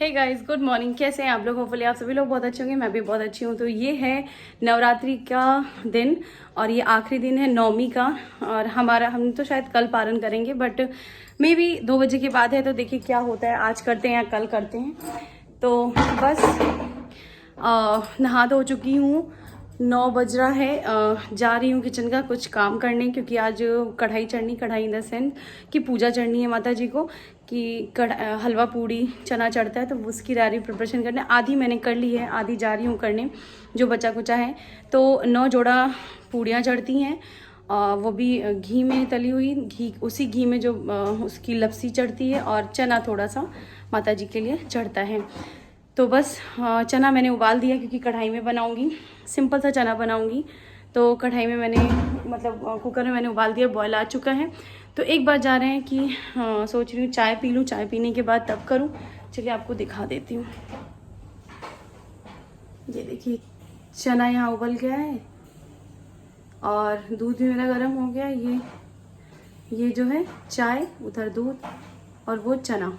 Hey guys, good morning. कैसे हैं आप लोग? होपफुली आप सभी लोग बहुत अच्छे होंगे। मैं भी बहुत अच्छी हूँ। तो ये है नवरात्रि का दिन और ये आखिरी दिन है नवमी का। और हम तो शायद कल पारण करेंगे, बट मे बी 2 बजे के बाद है। तो देखिए क्या होता है, आज करते हैं या कल करते हैं। तो बस नहा धो चुकी हूँ, 9 बज रहा है। जा रही हूँ किचन का कुछ काम करने, क्योंकि आज कढ़ाई इन द सेंस कि पूजा चढ़नी है माता जी को, कि हलवा पूड़ी चना चढ़ता है, तो उसकी जा रही प्रिपरेशन करने। आधी मैंने कर ली है, आधी जा रही हूँ करने जो बचा कुचा है। तो 9 जोड़ा पूड़ियाँ चढ़ती हैं, वो भी घी में तली हुई, उसी घी में जो उसकी लपसी चढ़ती है, और चना थोड़ा सा माता जी के लिए चढ़ता है। तो बस चना मैंने उबाल दिया, क्योंकि कढ़ाई में बनाऊंगी, सिंपल सा चना बनाऊंगी। तो कढ़ाई में मैंने कुकर में मैंने उबाल दिया, बॉयल आ चुका है। तो एक बार जा रहे हैं कि सोच रही हूँ चाय पी लूँ, चाय पीने के बाद तब करूँ। चलिए आपको दिखा देती हूँ। ये देखिए चना यहाँ उबल गया है और दूध भी मेरा गर्म हो गया। ये जो है चाय, उधर दूध और वो चना।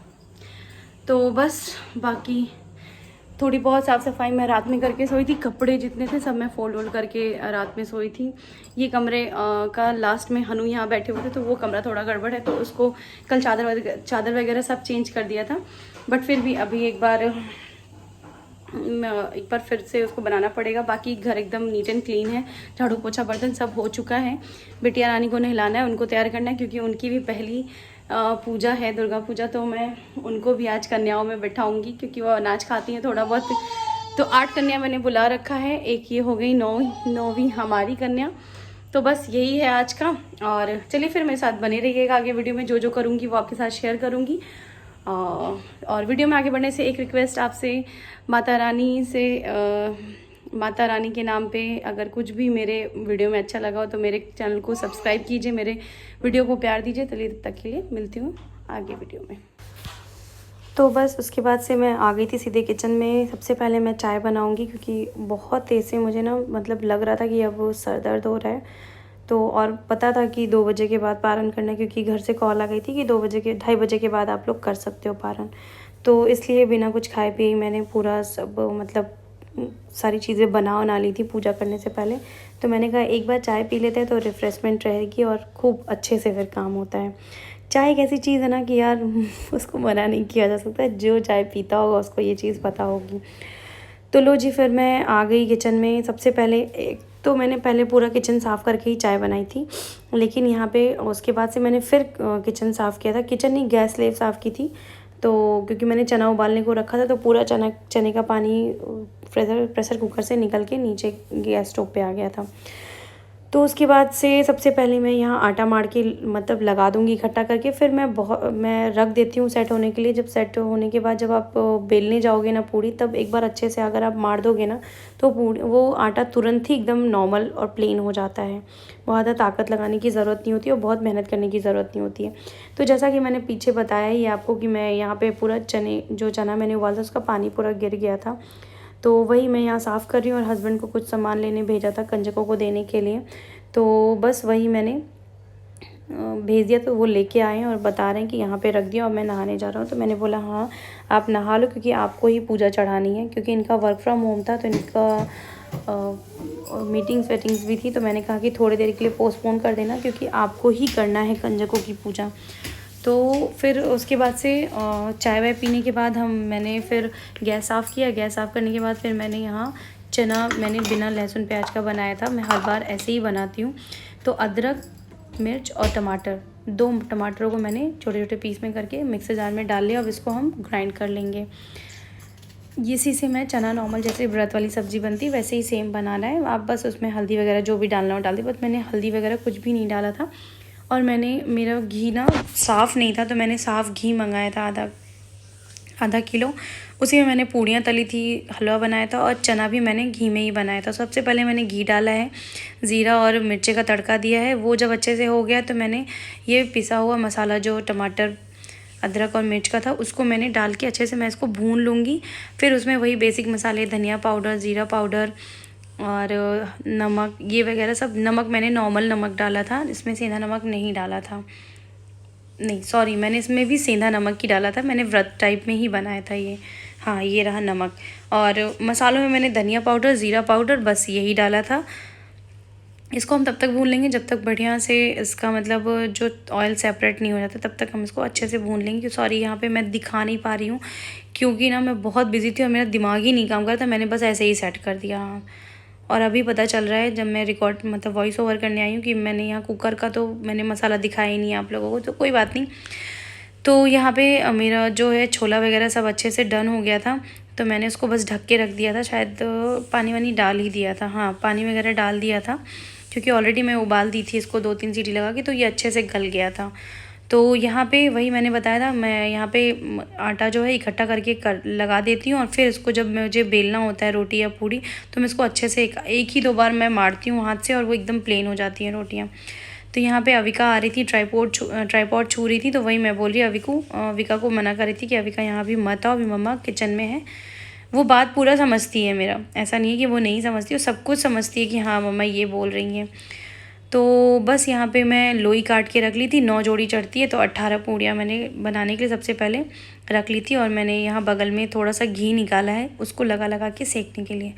तो बस बाकी थोड़ी बहुत साफ़ सफाई मैं रात में करके सोई थी। कपड़े जितने थे सब मैं फोल्ड करके रात में सोई थी। ये कमरे का लास्ट में हनु यहाँ बैठे हुए थे, तो वो कमरा थोड़ा गड़बड़ है, तो उसको कल चादर वगैरह सब चेंज कर दिया था। बट फिर भी अभी एक बार फिर से उसको बनाना पड़ेगा। बाकी घर एकदम नीट एंड क्लीन है, झाड़ू पोछा बर्तन सब हो चुका है। बिटिया रानी को नहलाना है, उनको तैयार करना है, क्योंकि उनकी भी पहली पूजा है, दुर्गा पूजा। तो मैं उनको भी आज कन्याओं में बैठाऊंगी, क्योंकि वो अनाज खाती हैं थोड़ा बहुत। तो 8 कन्या मैंने बुला रखा है, एक ये हो गई 9वीं हमारी कन्या। तो बस यही है आज का। और चलिए फिर मेरे साथ बने रहिएगा, आगे वीडियो में जो जो करूँगी वो आपके साथ शेयर करूँगी। और वीडियो में आगे बढ़ने से एक रिक्वेस्ट आपसे, माता रानी के नाम पे अगर कुछ भी मेरे वीडियो में अच्छा लगा हो तो मेरे चैनल को सब्सक्राइब कीजिए, मेरे वीडियो को प्यार दीजिए। चलिए तब तक के लिए मिलती हूँ आगे वीडियो में। तो बस उसके बाद से मैं आ गई थी सीधे किचन में। सबसे पहले मैं चाय बनाऊंगी, क्योंकि बहुत तेज़ से मुझे ना लग रहा था कि अब सर दर्द हो रहा है। तो और पता था कि 2 बजे के बाद पारण करना है, क्योंकि घर से कॉल आ गई थी कि 2:30 बजे के बाद आप लोग कर सकते हो पारण। तो इसलिए बिना कुछ खाए पिए मैंने पूरा सब सारी चीज़ें बना ली थी पूजा करने से पहले। तो मैंने कहा एक बार चाय पी लेते हैं तो रिफ़्रेशमेंट रहेगी और खूब अच्छे से फिर काम होता है। चाय एक ऐसी चीज़ है ना कि यार उसको मना नहीं किया जा सकता, जो चाय पीता होगा उसको ये चीज़ पता होगी। तो लो जी, फिर मैं आ गई किचन में। सबसे पहले तो मैंने पहले पूरा किचन साफ़ करके ही चाय बनाई थी, लेकिन यहाँ पे उसके बाद से मैंने फिर किचन साफ़ किया था। किचन नहीं, गैस स्लेव साफ़ की थी। तो क्योंकि मैंने चना उबालने को रखा था, तो पूरा चने का पानी प्रेशर कुकर से निकल के नीचे गैस स्टोव पे आ गया था। तो उसके बाद से सबसे पहले मैं यहाँ आटा मार के लगा दूँगी इकट्ठा करके। फिर मैं रख देती हूँ सेट होने के लिए। जब सेट होने के बाद जब आप बेलने जाओगे ना पूड़ी, तब एक बार अच्छे से अगर आप मार दोगे ना, तो वो आटा तुरंत ही एकदम नॉर्मल और प्लेन हो जाता है। बहुत ज़्यादा ताकत लगाने की ज़रूरत नहीं होती और बहुत मेहनत करने की ज़रूरत नहीं होती है। तो जैसा कि मैंने पीछे बताया ही आपको कि मैं यहाँ पर पूरा चना मैंने उबाला था, उसका पानी पूरा गिर गया था। तो वही मैं यहाँ साफ़ कर रही हूँ, और हस्बैंड को कुछ सामान लेने भेजा था कंजकों को देने के लिए। तो बस वही मैंने भेज दिया, तो वो लेके आए हैं और बता रहे हैं कि यहाँ पे रख दिया और मैं नहाने जा रहा हूँ। तो मैंने बोला हाँ आप नहा लो, क्योंकि आपको ही पूजा चढ़ानी है। क्योंकि इनका वर्क फ्रॉम होम था, तो इनका मीटिंग्स भी थी। तो मैंने कहा कि थोड़ी देर के लिए पोस्टपोन कर देना, क्योंकि आपको ही करना है कंजकों की पूजा। तो फिर उसके बाद से चाय वाय पीने के बाद मैंने फिर गैस साफ़ किया। गैस साफ़ करने के बाद फिर मैंने यहाँ चना बिना लहसुन प्याज का बनाया था। मैं हर बार ऐसे ही बनाती हूँ। तो अदरक, मिर्च और टमाटर, 2 टमाटरों को मैंने छोटे छोटे पीस में करके मिक्सर जार में डाल लिया। अब इसको हम ग्राइंड कर लेंगे। इसी से मैं चना नॉर्मल जैसे व्रत वाली सब्ज़ी बनती है वैसे ही सेम बनाना है। आप बस उसमें हल्दी वगैरह जो भी डालना हो डाल दी। बट मैंने हल्दी वगैरह कुछ भी नहीं डाला था। और मेरा घी ना साफ़ नहीं था, तो मैंने साफ़ घी मंगाया था आधा किलो। उसी में मैंने पूड़ियाँ तली थी, हलवा बनाया था, और चना भी मैंने घी में ही बनाया था। सबसे पहले मैंने घी डाला है, ज़ीरा और मिर्ची का तड़का दिया है। वो जब अच्छे से हो गया तो मैंने ये पिसा हुआ मसाला जो टमाटर, अदरक और मिर्च का था, उसको मैंने डाल के अच्छे से मैं इसको भून लूँगी। फिर उसमें वही बेसिक मसाले, धनिया पाउडर, ज़ीरा पाउडर और नमक, ये वगैरह सब। नमक मैंने नॉर्मल नमक डाला था, इसमें सेंधा नमक नहीं डाला था। नहीं सॉरी, मैंने इसमें भी सेंधा नमक ही डाला था। मैंने व्रत टाइप में ही बनाया था ये। हाँ ये रहा नमक। और मसालों में मैंने धनिया पाउडर, ज़ीरा पाउडर, बस यही डाला था। इसको हम तब तक भून लेंगे जब तक बढ़िया से इसका मतलब जो ऑयल सेपरेट नहीं हो जाता, तब तक हम इसको अच्छे से भून लेंगे। सॉरी यहाँ पे मैं दिखा नहीं पा रही हूँ क्योंकि ना मैं बहुत बिजी थी और मेरा दिमाग ही नहीं काम कर रहा था, मैंने बस ऐसे ही सेट कर दिया। और अभी पता चल रहा है जब मैं रिकॉर्ड मतलब वॉइस ओवर करने आई हूँ कि मैंने यहाँ कुकर का तो मैंने मसाला दिखाया ही नहीं आप लोगों को, तो कोई बात नहीं। तो यहाँ पे मेरा जो है छोला वगैरह सब अच्छे से डन हो गया था, तो मैंने उसको बस ढक के रख दिया था। शायद पानी वानी डाल ही दिया था, हाँ पानी वगैरह डाल दिया था क्योंकि ऑलरेडी मैं उबाल दी थी इसको 2-3 सीटी लगा के, तो ये अच्छे से गल गया था। तो यहाँ पे वही मैंने बताया था, मैं यहाँ पे आटा जो है इकट्ठा करके लगा देती हूँ और फिर इसको जब मुझे बेलना होता है रोटी या पूड़ी, तो मैं इसको अच्छे से एक ही 2 बार मैं मारती हूँ हाथ से और वो एकदम प्लेन हो जाती हैं रोटियाँ। तो यहाँ पे अविका आ रही थी, ट्राईपॉड छू रही थी, तो वही मैं बोल रही अविका को मना कर रही थी कि अविका यहाँ भी मत आओ, अभी मम्मा किचन में है। वो बात पूरा समझती है मेरा, ऐसा नहीं है कि वो नहीं समझती, वो सब कुछ समझती है कि हाँ मम्मा ये बोल रही हैं। तो बस यहाँ पे मैं लोई काट के रख ली थी, 9 जोड़ी चढ़ती है, तो 18 पूड़ियाँ मैंने बनाने के लिए सबसे पहले रख ली थी। और मैंने यहाँ बगल में थोड़ा सा घी निकाला है, उसको लगा के सेकने के लिए।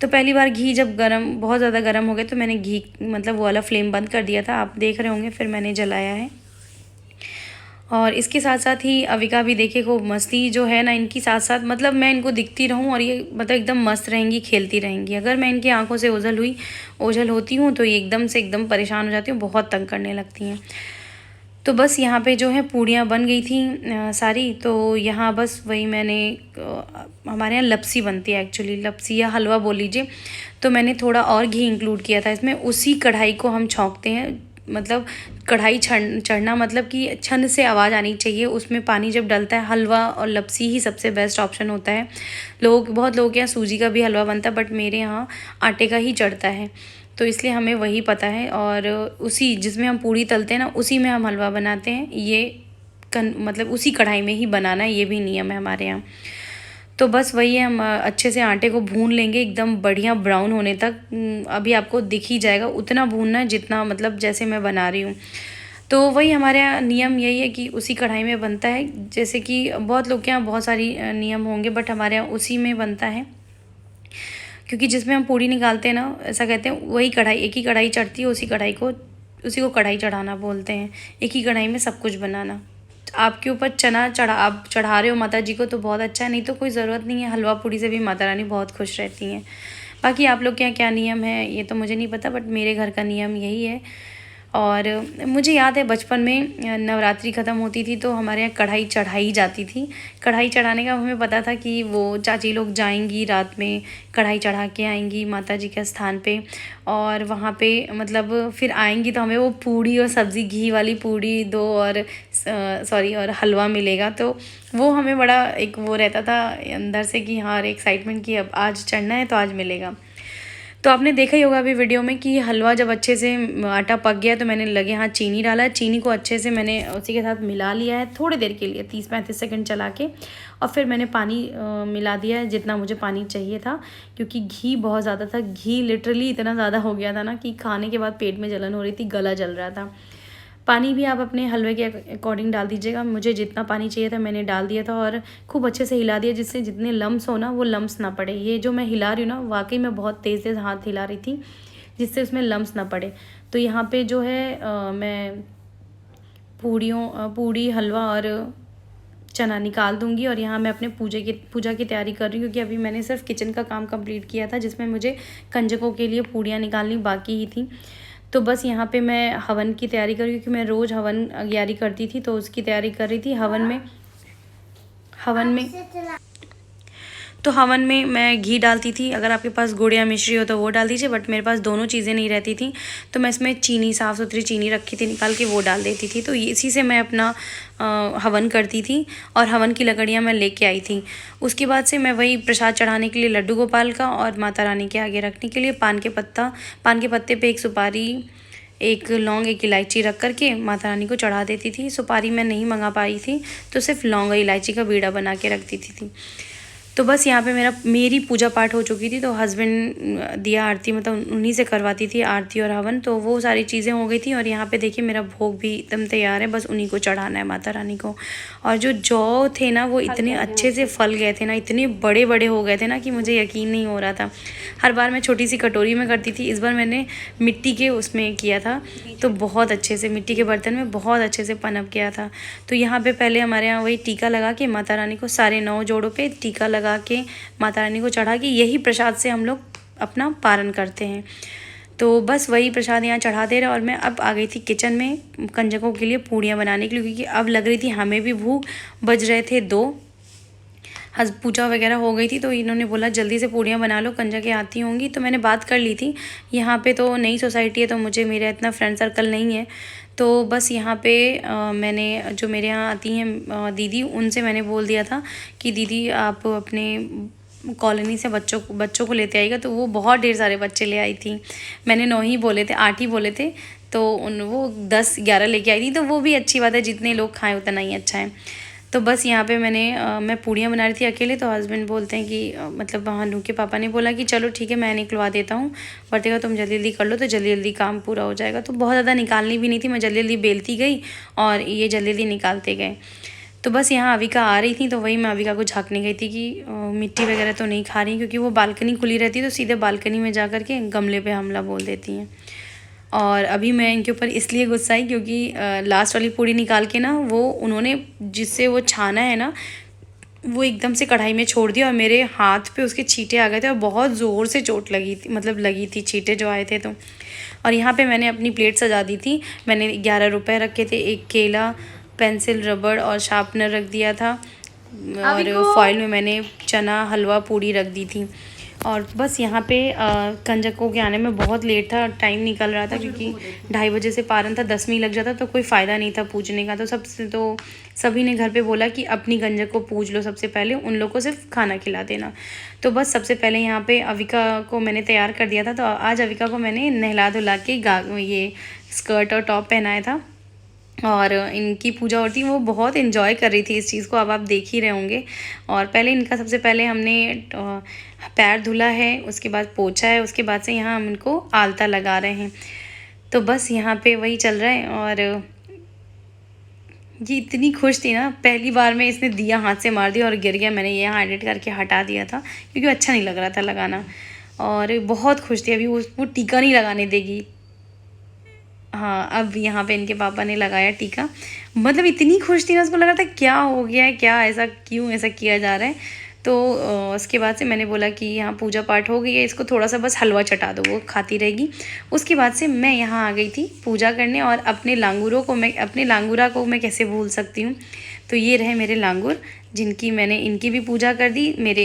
तो पहली बार घी जब बहुत ज़्यादा गर्म हो गया तो मैंने घी मतलब वो वाला फ्लेम बंद कर दिया था, आप देख रहे होंगे, फिर मैंने जलाया है। और इसके साथ साथ ही अविका भी देखे खूब मस्ती जो है ना इनकी, साथ साथ मतलब मैं इनको दिखती रहूं और ये मतलब एकदम मस्त रहेंगी, खेलती रहेंगी। अगर मैं इनकी आंखों से ओझल होती हूँ तो ये एकदम परेशान हो जाती हूँ, बहुत तंग करने लगती हैं। तो बस यहाँ पे जो है पूड़ियाँ बन गई थी सारी। तो यहाँ बस वही मैंने हमारे यहाँ लपसी बनती है एक्चुअली, लपसी या हलवा बोल लीजिए, तो मैंने थोड़ा और घी इंक्लूड किया था इसमें। उसी कढ़ाई को हम छौंकते हैं, मतलब कढ़ाई चढ़ना मतलब कि छन से आवाज़ आनी चाहिए उसमें पानी जब डलता है। हलवा और लपसी ही सबसे बेस्ट ऑप्शन होता है। बहुत लोगों के यहाँ सूजी का भी हलवा बनता है, बट मेरे यहाँ आटे का ही चढ़ता है, तो इसलिए हमें वही पता है। और उसी जिसमें हम पूड़ी तलते हैं ना, उसी में हम हलवा बनाते हैं। ये मतलब उसी कढ़ाई में ही बनाना है, ये भी नियम है हमारे यहाँ। तो बस वही है, हम अच्छे से आटे को भून लेंगे एकदम बढ़िया ब्राउन होने तक। अभी आपको दिख ही जाएगा, उतना भूनना है जितना मतलब जैसे मैं बना रही हूँ। तो वही हमारे यहाँ नियम यही है कि उसी कढ़ाई में बनता है। जैसे कि बहुत लोग के यहाँ बहुत सारी नियम होंगे, बट हमारे यहाँ उसी में बनता है, क्योंकि जिसमें हम पूड़ी निकालते हैं ना, ऐसा कहते हैं वही कढ़ाई, एक ही कढ़ाई चढ़ती है, उसी को कढ़ाई चढ़ाना बोलते हैं। एक ही कढ़ाई में सब कुछ बनाना। आपके ऊपर आप चढ़ा रहे हो माता जी को तो बहुत अच्छा है, नहीं तो कोई ज़रूरत नहीं है। हलवा पूड़ी से भी माता रानी बहुत खुश रहती हैं। बाकी आप लोग के यहाँ क्या नियम है ये तो मुझे नहीं पता, बट मेरे घर का नियम यही है। और मुझे याद है बचपन में नवरात्रि ख़त्म होती थी तो हमारे यहाँ कढ़ाई चढ़ाई जाती थी। कढ़ाई चढ़ाने का हमें पता था कि वो चाची लोग जाएंगी रात में, कढ़ाई चढ़ा के आएंगी माता जी के स्थान पे, और वहाँ पे मतलब फिर आएंगी तो हमें वो पूड़ी और सब्ज़ी, घी वाली पूड़ी दो और और हलवा मिलेगा। तो वो हमें बड़ा एक वो रहता था अंदर से कि हाँ एक्साइटमेंट कि अब आज चढ़ना है तो आज मिलेगा। तो आपने देखा ही होगा अभी वीडियो में कि हलवा जब अच्छे से आटा पक गया तो मैंने लगे हाथ चीनी डाला है। चीनी को अच्छे से मैंने उसी के साथ मिला लिया है थोड़ी देर के लिए, 30-35 सेकंड चला के, और फिर मैंने पानी मिला दिया है जितना मुझे पानी चाहिए था, क्योंकि घी बहुत ज़्यादा था। घी लिटरली इतना ज़्यादा हो गया था ना कि खाने के बाद पेट में जलन हो रही थी, गला जल रहा था। पानी भी आप अपने हलवे के अकॉर्डिंग डाल दीजिएगा। मुझे जितना पानी चाहिए था मैंने डाल दिया था और खूब अच्छे से हिला दिया, जिससे जितने लम्स हो ना वो लम्स ना पड़े। ये जो मैं हिला रही हूँ ना, वाकई मैं बहुत तेज़ हाथ हिला रही थी जिससे उसमें लम्स ना पड़े। तो यहाँ पे जो है मैं पूड़ी हलवा और चना निकाल दूंगी। और यहाँ मैं अपने पूजा की तैयारी कर रही हूँ, क्योंकि अभी मैंने सिर्फ किचन का काम कंप्लीट किया था, जिसमें मुझे कंजकों के लिए पूड़ियाँ निकालनी बाकी ही थी। तो बस यहाँ पे मैं हवन की तैयारी कर रही हूँ, क्योंकि मैं रोज़ हवन तैयारी करती थी, तो उसकी तैयारी कर रही थी। हवन में मैं घी डालती थी। अगर आपके पास गुड़ या मिश्री हो तो वो डाल दीजिए, बट मेरे पास दोनों चीज़ें नहीं रहती थी, तो मैं इसमें चीनी, साफ़ सुथरी चीनी रखी थी निकाल के, वो डाल देती थी। तो इसी से मैं अपना हवन करती थी और हवन की लकड़ियाँ मैं लेके आई थी। उसके बाद से मैं वही प्रसाद चढ़ाने के लिए लड्डू गोपाल का और माता रानी के आगे रखने के लिए पान के पत्ते पे 1 सुपारी, 1 लौंग, 1 इलायची रख करके माता रानी को चढ़ा देती थी। सुपारी मैं नहीं मंगा पाई थी, तो सिर्फ लौंग और इलायची का बीड़ा बना के रख देती थी। तो बस यहाँ पे मेरी पूजा पाठ हो चुकी थी, तो हस्बैंड दिया आरती मतलब उन्हीं से करवाती थी आरती और हवन, तो वो सारी चीज़ें हो गई थी। और यहाँ पे देखिए मेरा भोग भी एकदम तैयार है, बस उन्हीं को चढ़ाना है माता रानी को। और जो जौ थे ना वो इतने अच्छे से फल गए थे ना, इतने बड़े बड़े हो गए थे ना कि मुझे यकीन नहीं हो रहा था। हर बार मैं छोटी सी कटोरी में करती थी, इस बार मैंने मिट्टी के उसमें किया था, तो बहुत अच्छे से मिट्टी के बर्तन में बहुत अच्छे से पनप गया था। तो यहाँ पे पहले हमारे यहाँ वही टीका लगा के माता रानी को सारे 9 जोड़ों पे टीका लगा के माता रानी को चढ़ा के यही प्रसाद से हम लोग अपना पारण करते हैं। तो बस वही प्रसाद यहाँ चढ़ा दे रहे। और मैं अब आ गई थी किचन में कंजकों के लिए पूड़ियाँ बनाने के लिए, क्योंकि अब लग रही थी हमें भी भूख। बज रहे थे 2, पूजा वगैरह हो गई थी, तो इन्होंने बोला जल्दी से पूड़ियाँ बना लो, कंजकें आती होंगी। तो मैंने बात कर ली थी। यहाँ पे तो नई सोसाइटी है, तो मुझे मेरा इतना फ्रेंड सर्कल नहीं है, तो बस यहाँ पे मैंने जो मेरे यहाँ आती हैं दीदी, उनसे मैंने बोल दिया था कि दीदी आप अपने कॉलोनी से बच्चों को लेते आएगा। तो वो बहुत ढेर सारे बच्चे ले आई थी। मैंने 9 ही बोले थे, 8 ही बोले थे, तो वो 10-11 लेके आई थी। तो वो भी अच्छी बात है, जितने लोग खाएं उतना ही अच्छा है। तो बस यहाँ पे मैं पूड़ियाँ बना रही थी अकेले, तो हस्बैंड बोलते हैं कि मतलब भानु के पापा ने बोला कि चलो ठीक है मैं निकलवा देता हूँ, वर्तिका तुम जल्दी जल्दी कर लो, तो जल्दी जल्दी काम पूरा हो जाएगा। तो बहुत ज़्यादा निकालनी भी नहीं थी, मैं जल्दी जल्दी बेलती गई और ये जल्दी जल्दी निकालते गए। तो बस यहाँ अविका आ रही थी, तो वही मैं अविका को झाँकने गई थी कि मिट्टी वगैरह तो नहीं खा रही, क्योंकि वो बालकनी खुली रहती है, तो सीधे बालकनी में जा कर के गमले पे हमला बोल देती हैं। और अभी मैं इनके ऊपर इसलिए गुस्सा आई क्योंकि लास्ट वाली पूड़ी निकाल के ना वो उन्होंने जिससे वो छाना है ना, वो एकदम से कढ़ाई में छोड़ दिया और मेरे हाथ पे उसके छींटे आ गए थे और बहुत ज़ोर से चोट लगी थी, मतलब लगी थी छींटे जो आए थे। तो और यहाँ पे मैंने अपनी प्लेट सजा दी थी। मैंने 11 रुपए रखे थे, एक केला, पेंसिल, रबड़ और शार्पनर रख दिया था, और फॉइल में मैंने चना, हलवा, पूड़ी रख दी थी। और बस यहाँ पे कंजकों के आने में बहुत लेट था, टाइम निकल रहा था, क्योंकि 2:30 बजे से पारण था, 10 में ही लग जाता, तो कोई फ़ायदा नहीं था पूजने का। तो सभी ने घर पे बोला कि अपनी कंजक को पूज लो सबसे पहले, उन लोग को सिर्फ खाना खिला देना। तो बस सबसे पहले यहाँ पे अविका को मैंने तैयार कर दिया था। तो आज अविका को मैंने नहला धुला के ये स्कर्ट और टॉप पहनाया था, और इनकी पूजा होती, वो बहुत इन्जॉय कर रही थी इस चीज़ को, अब आप देख ही रहे होंगे। और पहले इनका सबसे पहले हमने पैर धुला है, उसके बाद पोछा है, उसके बाद से यहाँ हम इनको आलता लगा रहे हैं। तो बस यहाँ पे वही चल रहा है। और ये इतनी खुश थी ना, पहली बार में इसने दिया हाथ से मार दिया और गिर गया। मैंने यहाँ एडिट करके हटा दिया था क्योंकि अच्छा नहीं लग रहा था लगाना, और बहुत खुश थी। अभी वो टीका नहीं लगाने देगी। हाँ, अब यहाँ पे इनके पापा ने लगाया टीका, मतलब इतनी खुश थी ना, उसको लग रहा था क्या हो गया है, क्या ऐसा, क्यों ऐसा किया जा रहा है। तो उसके बाद से मैंने बोला कि यहाँ पूजा पाठ हो गई है, इसको थोड़ा सा बस हलवा चटा दो, वो खाती रहेगी। उसके बाद से मैं यहाँ आ गई थी पूजा करने, और अपने लांगूरा को मैं कैसे भूल सकती हूँ। तो ये रहे मेरे लांगूर, जिनकी मैंने इनकी भी पूजा कर दी। मेरे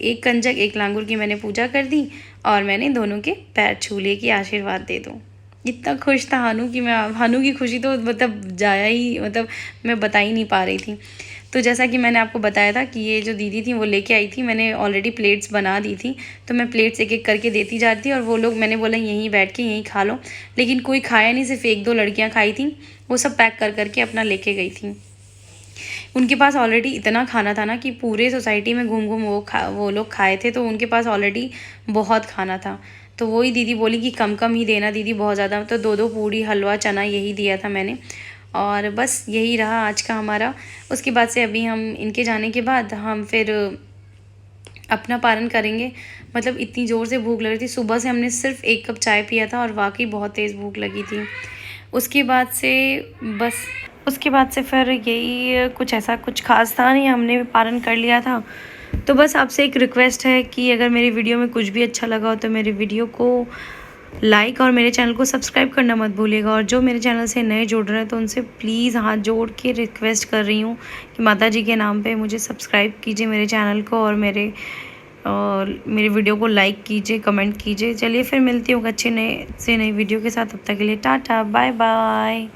एक कंजक, एक लांगूर की मैंने पूजा कर दी, और मैंने दोनों के पैर छू ले कि आशीर्वाद दे दो। इतना खुश था हानू कि हानू की खुशी तो मतलब जाया ही, मतलब मैं बता ही नहीं पा रही थी। तो जैसा कि मैंने आपको बताया था कि ये जो दीदी थी वो लेके आई थी, मैंने ऑलरेडी प्लेट्स बना दी थी, तो मैं प्लेट्स एक एक करके देती जाती थी। और वो लोग, मैंने बोला यहीं बैठ के यहीं खा लो, लेकिन कोई खाया नहीं, सिर्फ 1-2 लड़कियाँ खाई थी, वो सब पैक कर करके अपना लेके गई थी। उनके पास ऑलरेडी इतना खाना था ना कि पूरे सोसाइटी में घूम घूम वो लोग खाए थे, तो उनके पास ऑलरेडी बहुत खाना था। तो वही दीदी बोली कि कम कम ही देना दीदी, बहुत ज़्यादा, तो 2-2 पूड़ी, हलवा, चना यही दिया था मैंने। और बस यही रहा आज का हमारा। उसके बाद से अभी हम इनके जाने के बाद हम फिर अपना पारण करेंगे। मतलब इतनी ज़ोर से भूख लग रही थी, सुबह से हमने सिर्फ 1 कप चाय पिया था और वाकई बहुत तेज़ भूख लगी थी। उसके बाद से फिर यही कुछ खास था नहीं, हमने भी पारण कर लिया था। तो बस आपसे एक रिक्वेस्ट है कि अगर मेरी वीडियो में कुछ भी अच्छा लगा हो तो मेरी वीडियो को लाइक और मेरे चैनल को सब्सक्राइब करना मत भूलिएगा। और जो मेरे चैनल से नए जुड़ रहे हैं तो उनसे प्लीज़ हाथ जोड़ के रिक्वेस्ट कर रही हूँ कि माता जी के नाम पे मुझे सब्सक्राइब कीजिए मेरे चैनल को, और मेरे वीडियो को लाइक कीजिए, कमेंट कीजिए। चलिए फिर मिलती हूँ अच्छे नई वीडियो के साथ। तब तक के लिए टाटा, बाय बाय।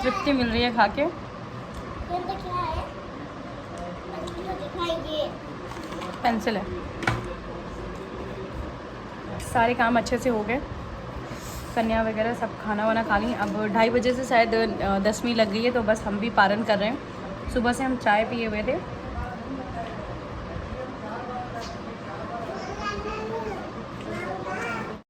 तृप्ति मिल रही है खा के। पेंसिल है। सारे काम अच्छे से हो गए, कन्या वगैरह सब खाना वाना खा ली। अब 2:30 बजे से शायद 10वीं लग गई है, तो बस हम भी पारण कर रहे हैं। सुबह से हम चाय पिए हुए थे।